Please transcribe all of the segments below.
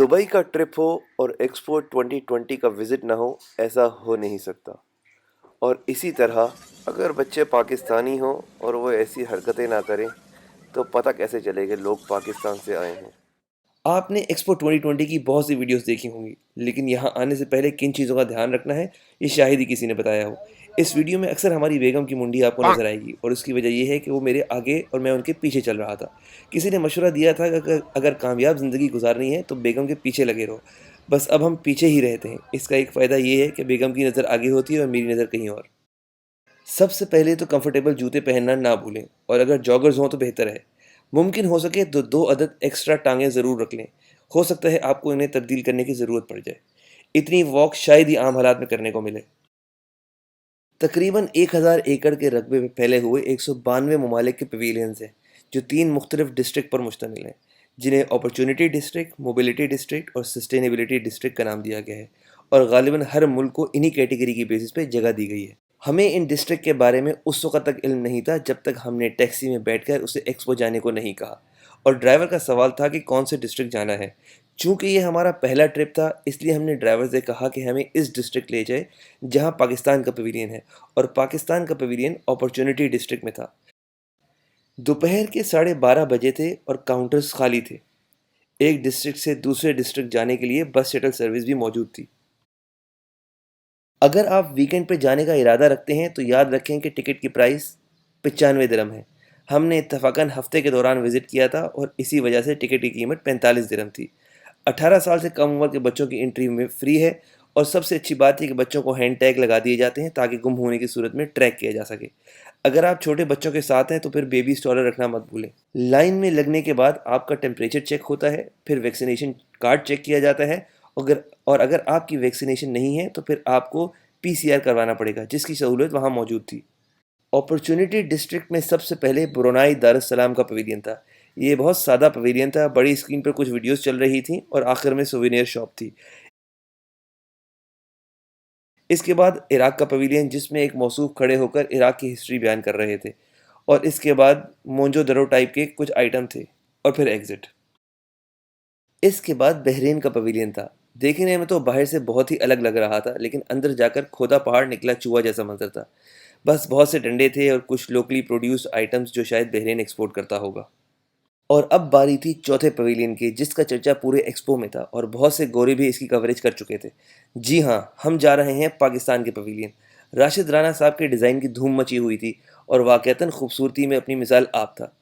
Dubai का trip हो और एक्सपो 2020 का विज़िट ना हो, ऐसा हो नहीं सकता। और इसी तरह अगर बच्चे पाकिस्तानी हों और वो ऐसी हरकतें ना करें तो पता कैसे चले कि लोग पाकिस्तान से आए हैं। आपने एक्सपो 2020 की बहुत सी वीडियोस देखी होंगी, लेकिन यहाँ आने से पहले किन चीज़ों का ध्यान रखना है ये शायद ही किसी ने बताया हो। इस वीडियो में अक्सर हमारी बेगम की मुंडी आपको नजर आएगी और उसकी वजह ये है कि वो मेरे आगे और मैं उनके पीछे चल रहा था। किसी ने मशवरा दिया था कि अगर कामयाब ज़िंदगी गुजारनी है तो बेगम के पीछे लगे रहो। बस अब हम पीछे ही रहते हैं। इसका एक फ़ायदा ये है कि बेगम की नज़र आगे होती है और मेरी नज़र कहीं और। सबसे पहले तो कंफर्टेबल जूते पहनना ना भूलें, और अगर जॉगर्स हों तो बेहतर है। मुमकिन हो सके तो 2 अदद एक्स्ट्रा टांगें ज़रूर रख लें। हो सकता है आपको इन्हें तब्दील करने की ज़रूरत पड़ जाए। इतनी वॉक शायद ही आम हालात में करने को मिले। तकरीबन 1000 एकड़ के रकबे में फैले हुए 192 ममालिक के पवेलियंस हैं, जो 3 मुख्तलिफ डिस्ट्रिक्ट पर मुश्तमिल हैं, जिन्हें अपॉर्चुनिटी डिस्ट्रिक्ट, मोबिलिटी डिस्ट्रिक्ट और सस्टेनेबिलिटी डिस्ट्रिक्ट का नाम दिया गया है, और गालिबन हर मुल्क को इन्हीं कैटेगरी की बेसिस पे जगह दी गई है। हमें इन डिस्ट्रिक्ट के बारे में उस वक़्त तक इल्म नहीं था जब तक हमने टैक्सी में बैठकर उसे एक्सपो जाने को नहीं कहा, और ड्राइवर का सवाल था कि कौन से डिस्ट्रिक्ट जाना है। चूँकि ये हमारा पहला ट्रिप था, इसलिए हमने ड्राइवर से कहा कि हमें इस डिस्ट्रिक्ट ले जाए जहाँ पाकिस्तान का पवेलियन है, और पाकिस्तान का पवेलियन अपॉर्चुनिटी डिस्ट्रिक्ट में था। दोपहर के 12:30 बजे थे और काउंटर्स खाली थे। एक डिस्ट्रिक्ट से दूसरे डिस्ट्रिक्ट जाने के लिए बस शटल सर्विस भी मौजूद थी। अगर आप वीकेंड पे जाने का इरादा रखते हैं तो याद रखें कि टिकट की प्राइस 95 दिरहम है। हमने इत्तफाकन हफ्ते के दौरान विज़िट किया था और इसी वजह से टिकट की कीमत 45 दिरहम थी। 18 साल से कम उम्र के बच्चों की एंट्री में फ्री है, और सबसे अच्छी बात है कि बच्चों को हैंड टैग लगा दिए जाते हैं ताकि गुम होने की सूरत में ट्रैक किया जा सके। अगर आप छोटे बच्चों के साथ हैं तो फिर बेबी स्टॉलर रखना मत भूलें। लाइन में लगने के बाद आपका टेम्परेचर चेक होता है, फिर वैक्सीनेशन कार्ड चेक किया जाता है। अगर आपकी वैक्सीनेशन नहीं है तो फिर आपको पीसीआर करवाना पड़ेगा, जिसकी सहूलत वहाँ मौजूद थी। अपॉर्चुनिटी डिस्ट्रिक्ट में सबसे पहले ब्रुनाई दारुस्सलाम का पवेलियन था। ये बहुत सादा पवेलियन था, बड़ी स्क्रीन पर कुछ वीडियोस चल रही थी और आखिर में सोवेनियर शॉप थी। इसके बाद इराक का पवेलियन, जिसमें एक मौसूफ खड़े होकर इराक की हिस्ट्री बयान कर रहे थे, और इसके बाद मोंजो दरो टाइप के कुछ आइटम थे, और फिर एग्जिट। इसके बाद बहरीन का पवेलियन था। देखने में तो बाहर से बहुत ही अलग लग रहा था, लेकिन अंदर जाकर खोदा पहाड़ निकला चूहा जैसा मंजर था। बस बहुत से डंडे थे और कुछ लोकली प्रोड्यूस आइटम्स जो शायद बहरीन एक्सपोर्ट करता होगा। और अब बारी थी चौथे पवेलियन की, जिसका चर्चा पूरे एक्सपो में था और बहुत से गोरे भी इसकी कवरेज कर चुके थे। जी हाँ, हम जा रहे हैं पाकिस्तान के पवेलियन। राशिद राना साहब के डिज़ाइन की धूम मची हुई थी, और वाकईतन खूबसूरती में अपनी मिसाल आप था।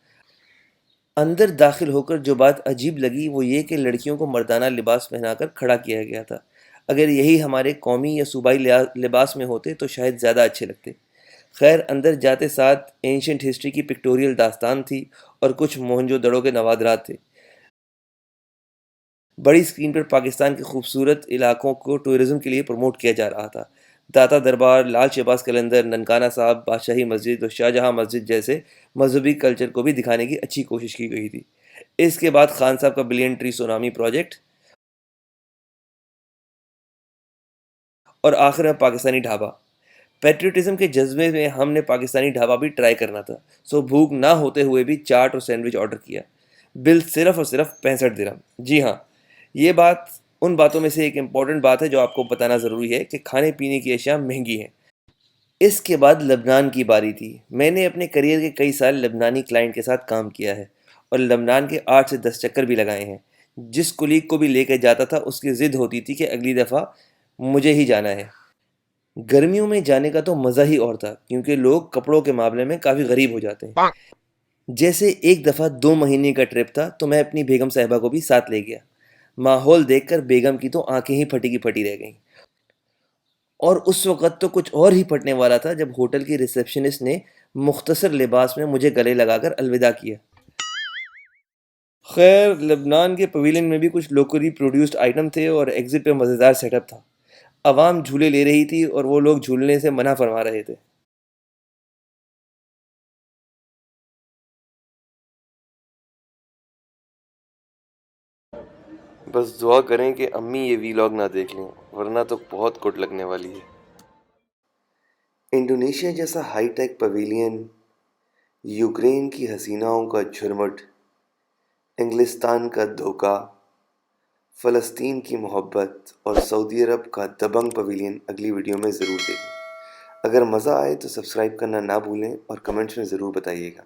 अंदर दाखिल होकर जो बात अजीब लगी वो ये कि लड़कियों को मर्दाना लिबास पहनाकर खड़ा किया गया था। अगर यही हमारे कौमी या सूबाई लिबास में होते तो शायद ज़्यादा अच्छे लगते। खैर, अंदर जाते साथ एंशंट हिस्ट्री की पिक्टोरियल दास्तान थी और कुछ मोहनजोदड़ो के नवादरात थे। बड़ी स्क्रीन पर पाकिस्तान के खूबसूरत इलाकों को टूरिज्म के लिए प्रमोट किया जा रहा था। दाता दरबार, लाल शहबाज कलंदर, ननकाना साहब, बादशाही मस्जिद और शाहजहां मस्जिद जैसे मजहबी कल्चर को भी दिखाने की अच्छी कोशिश की गई थी। इसके बाद खान साहब का बिलियन ट्री सोनामी प्रोजेक्ट, और आखिर में पाकिस्तानी ढाबा। पेट्रियटिज्म के जज्बे में हमने पाकिस्तानी ढाबा भी ट्राई करना था, सो भूख ना होते हुए भी चाट और सैंडविच ऑर्डर किया। बिल सिर्फ और सिर्फ 65 दिरहम। जी हाँ, ये बात उन बातों में से एक इम्पॉर्टेंट बात है जो आपको बताना ज़रूरी है कि खाने पीने की अशिया महंगी हैं। इसके बाद लबनान की बारी थी। मैंने अपने करियर के कई साल लबनानी क्लाइंट के साथ काम किया है, और लबनान के 8 से 10 चक्कर भी लगाए हैं। जिस कुलीग को भी लेकर जाता था उसकी ज़िद होती थी कि अगली दफ़ा मुझे ही जाना है। गर्मियों में जाने का तो मज़ा ही और था, क्योंकि लोग कपड़ों के मामले में काफ़ी गरीब हो जाते हैं। जैसे एक दफ़ा 2 महीने का ट्रिप था तो मैं अपनी बेगम साहिबा को भी साथ ले गया। माहौल देखकर बेगम की तो आंखें ही फटी की फटी रह गईं। और उस वक़्त तो कुछ और ही फटने वाला था जब होटल की रिसेप्शनिस्ट ने मुख्तसर लिबास में मुझे गले लगाकर अलविदा किया। खैर, लेबनान के पवेलियन में भी कुछ लोकली प्रोड्यूस्ड आइटम थे और एग्जिट पे मज़ेदार सेटअप था। आवाम झूले ले रही थी और वो लोग झूलने से मना फरमा रहे थे। बस दुआ करें कि अम्मी ये वीलॉग ना देख लें, वरना तो बहुत कुट लगने वाली है। इंडोनेशिया जैसा हाईटेक पवेलियन, यूक्रेन की हसीनाओं का झुरमुट, इंग्लिस्तान का धोखा, فلسطین کی محبت اور سعودی عرب کا دبنگ پویلین اگلی ویڈیو میں ضرور دیکھیں۔ اگر مزہ آئے تو سبسکرائب کرنا نہ بھولیں اور کمنٹس میں ضرور بتائیے گا۔